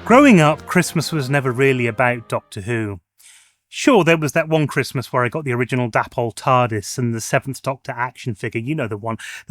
Growing up, Christmas was never really about Doctor Who. Sure, there was that one Christmas where I got the original Dapol TARDIS and the Seventh Doctor action figure, you know the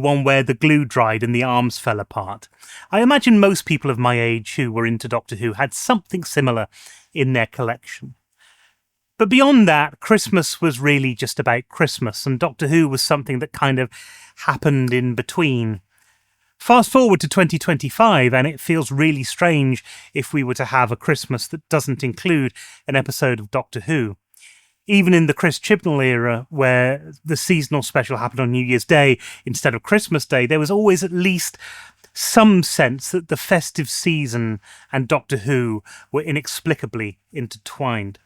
one where the glue dried and the arms fell apart. I imagine most people of my age who were into Doctor Who had something similar in their collection. But beyond that, Christmas was really just about Christmas, and Doctor Who was something that kind of happened in between. Fast forward to 2025, and it feels really strange if we were to have a Christmas that doesn't include an episode of Doctor Who. Even in the Chris Chibnall era, where the seasonal special happened on New Year's Day instead of Christmas Day, there was always at least some sense that the festive season and Doctor Who were inexplicably intertwined.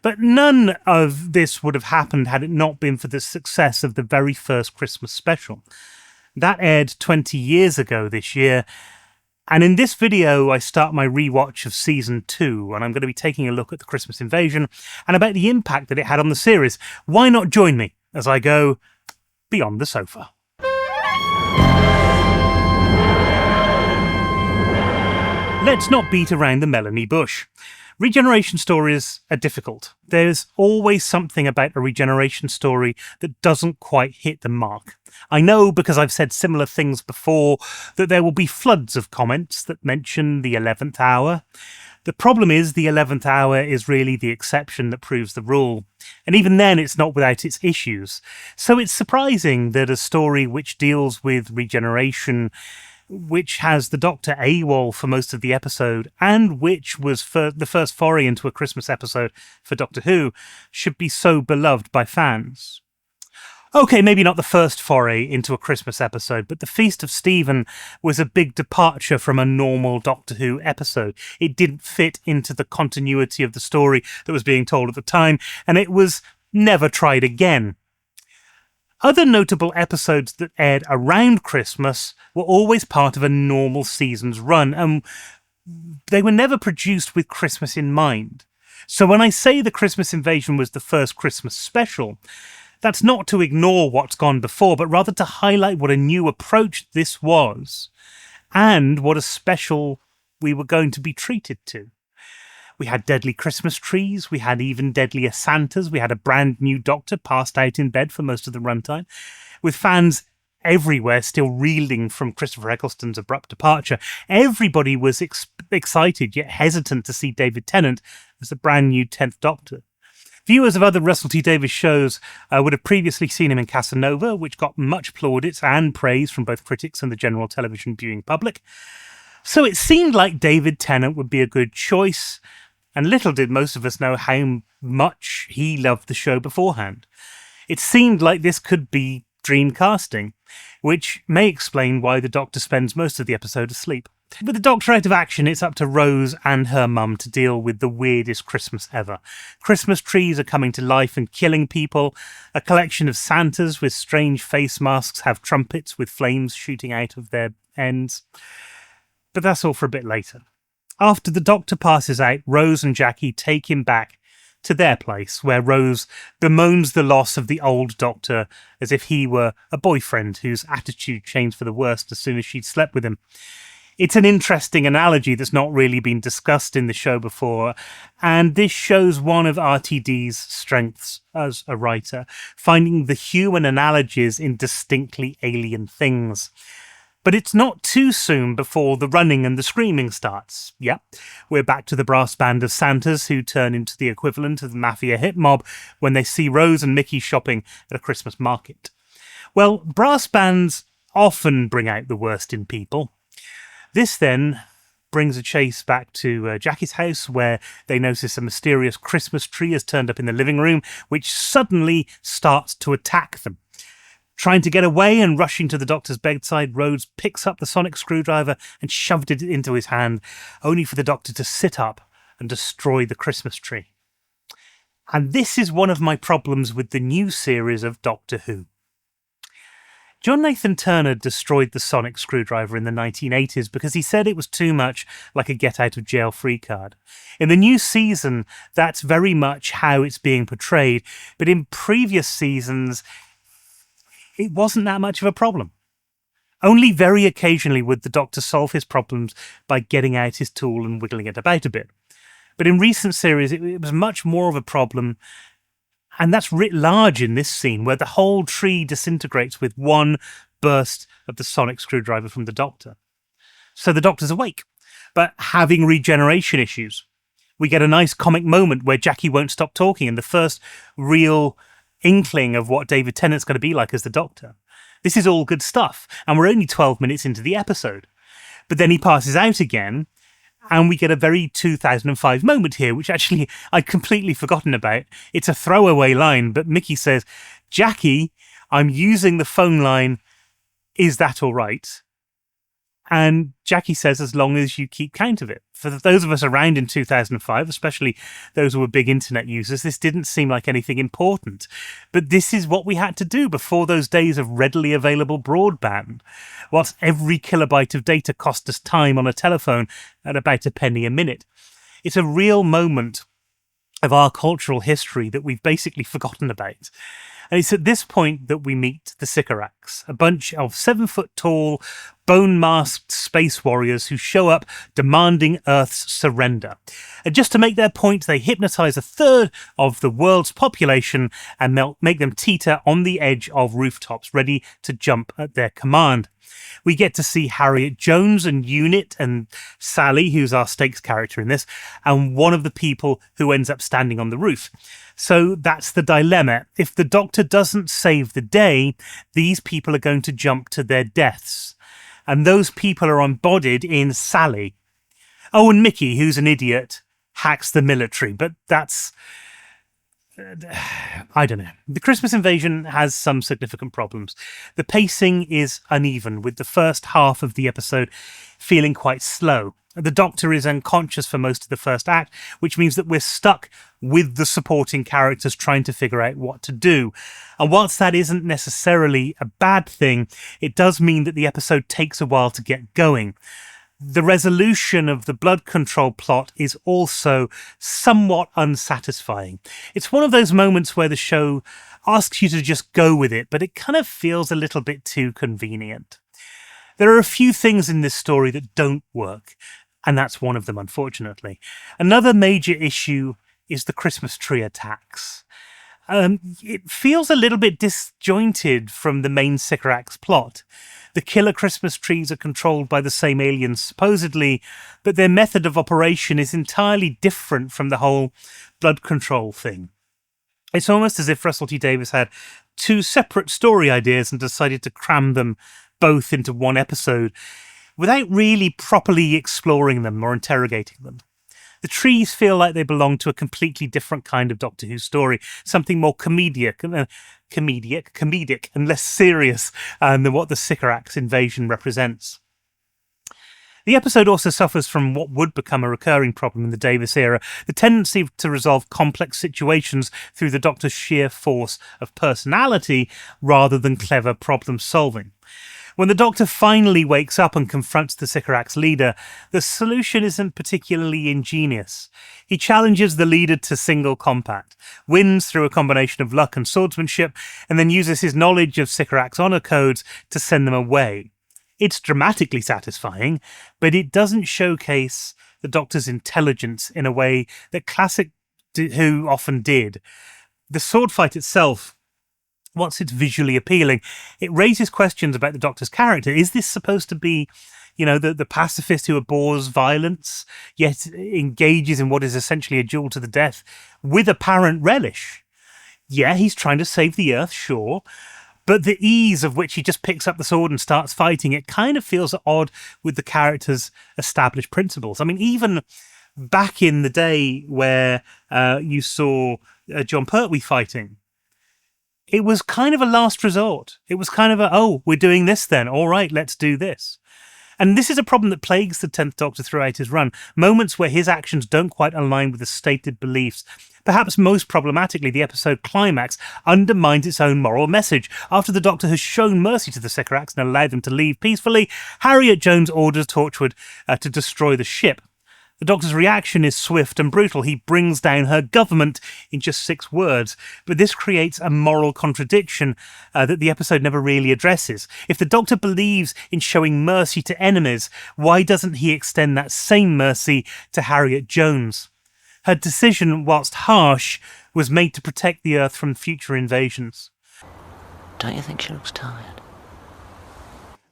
But none of this would have happened had it not been for the success of the very first Christmas special. That aired 20 years ago this year, and in this video I start my rewatch of Season 2, and I'm going to be taking a look at the Christmas Invasion and about the impact that it had on the series. Why not join me as I go beyond the sofa? Let's not beat around the Melanie bush. Regeneration stories are difficult. There's always something about a regeneration story that doesn't quite hit the mark. I know, because I've said similar things before, that there will be floods of comments that mention the 11th hour. The problem is the 11th hour is really the exception that proves the rule. And even then, it's not without its issues. So it's surprising that a story which deals with regeneration, which has the Doctor AWOL for most of the episode, and which was the first foray into a Christmas episode for Doctor Who, should be so beloved by fans. Okay, maybe not the first foray into a Christmas episode, but the Feast of Stephen was a big departure from a normal Doctor Who episode. It didn't fit into the continuity of the story that was being told at the time, and it was never tried again. Other notable episodes that aired around Christmas were always part of a normal season's run, and they were never produced with Christmas in mind. So when I say the Christmas Invasion was the first Christmas special, that's not to ignore what's gone before, but rather to highlight what a new approach this was, and what a special we were going to be treated to. We had deadly Christmas trees, we had even deadlier Santas, we had a brand new Doctor passed out in bed for most of the runtime, with fans everywhere still reeling from Christopher Eccleston's abrupt departure. Everybody was excited yet hesitant to see David Tennant as the brand new 10th Doctor. Viewers of other Russell T Davies shows would have previously seen him in Casanova, which got much plaudits and praise from both critics and the general television viewing public. So it seemed like David Tennant would be a good choice, and little did most of us know how much he loved the show beforehand. It seemed like this could be dream casting, which may explain why the Doctor spends most of the episode asleep. With the Doctor out of action, it's up to Rose and her mum to deal with the weirdest Christmas ever. Christmas trees are coming to life and killing people. A collection of Santas with strange face masks have trumpets with flames shooting out of their ends. But that's all for a bit later. After the Doctor passes out, Rose and Jackie take him back to their place, where Rose bemoans the loss of the old Doctor as if he were a boyfriend whose attitude changed for the worst as soon as she'd slept with him. It's an interesting analogy that's not really been discussed in the show before, and this shows one of RTD's strengths as a writer, finding the human analogies in distinctly alien things. But it's not too soon before the running and the screaming starts. Yep, we're back to the brass band of Santas who turn into the equivalent of the mafia hit mob when they see Rose and Mickey shopping at a Christmas market. Well, brass bands often bring out the worst in people. This then brings a chase back to Jackie's house, where they notice a mysterious Christmas tree has turned up in the living room, which suddenly starts to attack them. Trying to get away and rushing to the Doctor's bedside, Rhodes picks up the sonic screwdriver and shoved it into his hand, only for the Doctor to sit up and destroy the Christmas tree. And this is one of my problems with the new series of Doctor Who. John Nathan Turner destroyed the sonic screwdriver in the 1980s because he said it was too much like a get-out-of-jail-free card. In the new season, that's very much how it's being portrayed, but in previous seasons, it wasn't that much of a problem. Only very occasionally would the Doctor solve his problems by getting out his tool and wiggling it about a bit. But in recent series, it was much more of a problem, and that's writ large in this scene, where the whole tree disintegrates with one burst of the sonic screwdriver from the Doctor. So the Doctor's awake, but having regeneration issues. We get a nice comic moment where Jackie won't stop talking, and the first real inkling of what David Tennant's going to be like as the Doctor. This is all good stuff, and we're only 12 minutes into the episode. But then he passes out again, and we get a very 2005 moment here, which actually I'd completely forgotten about. It's a throwaway line, but Mickey says, "Jackie, I'm using the phone line. Is that all right?" And Jackie says, "As long as you keep count of it." For those of us around in 2005, especially those who were big internet users, this didn't seem like anything important. But this is what we had to do before those days of readily available broadband. Whilst every kilobyte of data cost us time on a telephone at about a penny a minute. It's a real moment of our cultural history that we've basically forgotten about. And it's at this point that we meet the Sycorax, a bunch of 7-foot-tall, bone-masked space warriors who show up demanding Earth's surrender. And just to make their point, they hypnotize a third of the world's population and they'll make them teeter on the edge of rooftops, ready to jump at their command. We get to see Harriet Jones and Unit and Sally, who's our stakes character in this, and one of the people who ends up standing on the roof. So that's the dilemma. If the Doctor doesn't save the day, these people are going to jump to their deaths. And those people are embodied in Sally. Oh, and Mickey, who's an idiot, hacks the military, but that's... I don't know. The Christmas Invasion has some significant problems. The pacing is uneven, with the first half of the episode feeling quite slow. The Doctor is unconscious for most of the first act, which means that we're stuck with the supporting characters trying to figure out what to do. And whilst that isn't necessarily a bad thing, it does mean that the episode takes a while to get going. The resolution of the blood control plot is also somewhat unsatisfying. It's one of those moments where the show asks you to just go with it, but it kind of feels a little bit too convenient. There are a few things in this story that don't work, and that's one of them, unfortunately. Another major issue is the Christmas tree attacks. It feels a little bit disjointed from the main Sycorax plot. The killer Christmas trees are controlled by the same aliens, supposedly, but their method of operation is entirely different from the whole blood control thing. It's almost as if Russell T Davies had two separate story ideas and decided to cram them both into one episode without really properly exploring them or interrogating them. The trees feel like they belong to a completely different kind of Doctor Who story, something more comedic and less serious than what the Sycorax invasion represents. The episode also suffers from what would become a recurring problem in the Davies era, the tendency to resolve complex situations through the Doctor's sheer force of personality rather than clever problem solving. When the Doctor finally wakes up and confronts the Sycorax leader, the solution isn't particularly ingenious. He challenges the leader to single combat, wins through a combination of luck and swordsmanship, and then uses his knowledge of Sycorax honor codes to send them away. It's dramatically satisfying, but it doesn't showcase the Doctor's intelligence in a way that classic Who often did. The sword fight itself, once it's visually appealing, it raises questions about the Doctor's character. Is this supposed to be, the pacifist who abhors violence, yet engages in what is essentially a duel to the death with apparent relish? Yeah, he's trying to save the Earth, sure, but the ease of which he just picks up the sword and starts fighting, it kind of feels at odd with the character's established principles. I mean, even back in the day where you saw John Pertwee fighting, it was kind of a last resort. It was kind of we're doing this then. All right, let's do this. And this is a problem that plagues the 10th Doctor throughout his run. Moments where his actions don't quite align with the stated beliefs. Perhaps most problematically, the episode climax undermines its own moral message. After the Doctor has shown mercy to the Sycorax and allowed them to leave peacefully, Harriet Jones orders Torchwood to destroy the ship. The Doctor's reaction is swift and brutal. He brings down her government in just 6 words. But this creates a moral contradiction that the episode never really addresses. If the Doctor believes in showing mercy to enemies, why doesn't he extend that same mercy to Harriet Jones? Her decision, whilst harsh, was made to protect the Earth from future invasions. Don't you think she looks tired?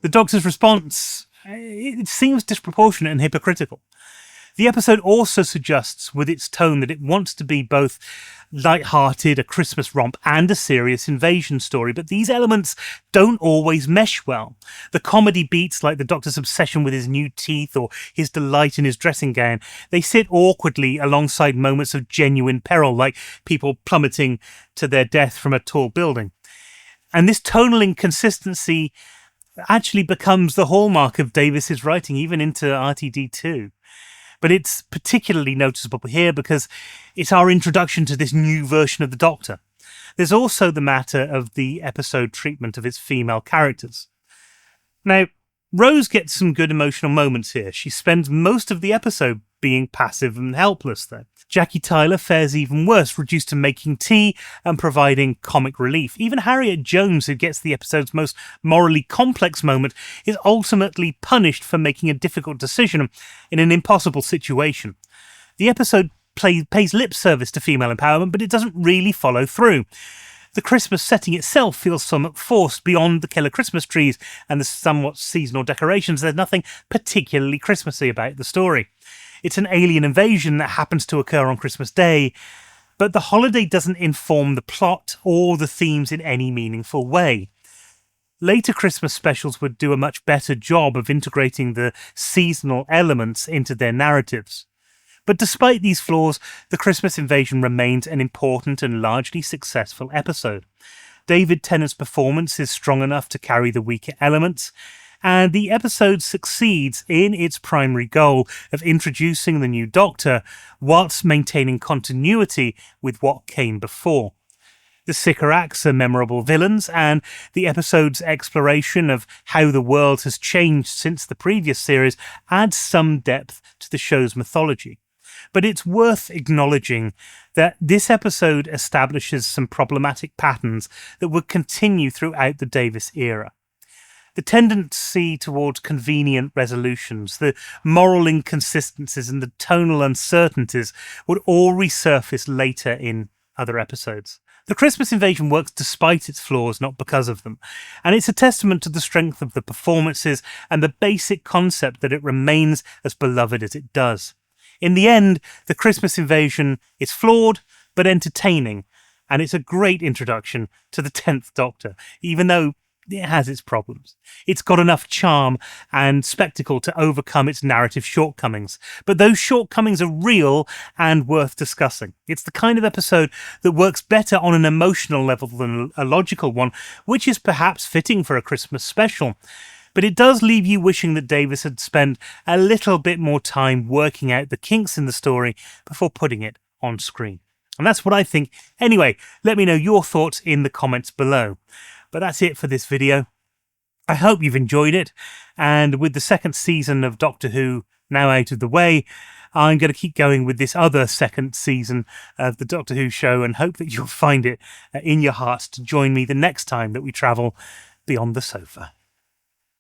The Doctor's response, it seems disproportionate and hypocritical. The episode also suggests with its tone that it wants to be both light-hearted, a Christmas romp, and a serious invasion story, but these elements don't always mesh well. The comedy beats, like the Doctor's obsession with his new teeth or his delight in his dressing gown, they sit awkwardly alongside moments of genuine peril, like people plummeting to their death from a tall building. And this tonal inconsistency actually becomes the hallmark of Davis's writing, even into RTD2. But it's particularly noticeable here because it's our introduction to this new version of the Doctor. There's also the matter of the episode treatment of its female characters. Now, Rose gets some good emotional moments here. She spends most of the episode being passive and helpless, though. Jackie Tyler fares even worse, reduced to making tea and providing comic relief. Even Harriet Jones, who gets the episode's most morally complex moment, is ultimately punished for making a difficult decision in an impossible situation. The episode pays lip service to female empowerment, but it doesn't really follow through. The Christmas setting itself feels somewhat forced. Beyond the killer Christmas trees and the somewhat seasonal decorations, there's nothing particularly Christmassy about the story. It's an alien invasion that happens to occur on Christmas Day, but the holiday doesn't inform the plot or the themes in any meaningful way. Later Christmas specials would do a much better job of integrating the seasonal elements into their narratives. But despite these flaws, the Christmas Invasion remains an important and largely successful episode. David Tennant's performance is strong enough to carry the weaker elements, and the episode succeeds in its primary goal of introducing the new Doctor whilst maintaining continuity with what came before. The Sycorax are memorable villains, and the episode's exploration of how the world has changed since the previous series adds some depth to the show's mythology. But it's worth acknowledging that this episode establishes some problematic patterns that would continue throughout the Davis era. The tendency towards convenient resolutions, the moral inconsistencies and the tonal uncertainties would all resurface later in other episodes. The Christmas Invasion works despite its flaws, not because of them, and it's a testament to the strength of the performances and the basic concept that it remains as beloved as it does. In the end, the Christmas Invasion is flawed but entertaining, and it's a great introduction to the 10th Doctor, even though it has its problems. It's got enough charm and spectacle to overcome its narrative shortcomings, but those shortcomings are real and worth discussing. It's the kind of episode that works better on an emotional level than a logical one, which is perhaps fitting for a Christmas special. But it does leave you wishing that Davis had spent a little bit more time working out the kinks in the story before putting it on screen. And that's what I think. Anyway, let me know your thoughts in the comments below. But that's it for this video. I hope you've enjoyed it. And with the second season of Doctor Who now out of the way, I'm going to keep going with this other second season of the Doctor Who show and hope that you'll find it in your hearts to join me the next time that we travel beyond the sofa.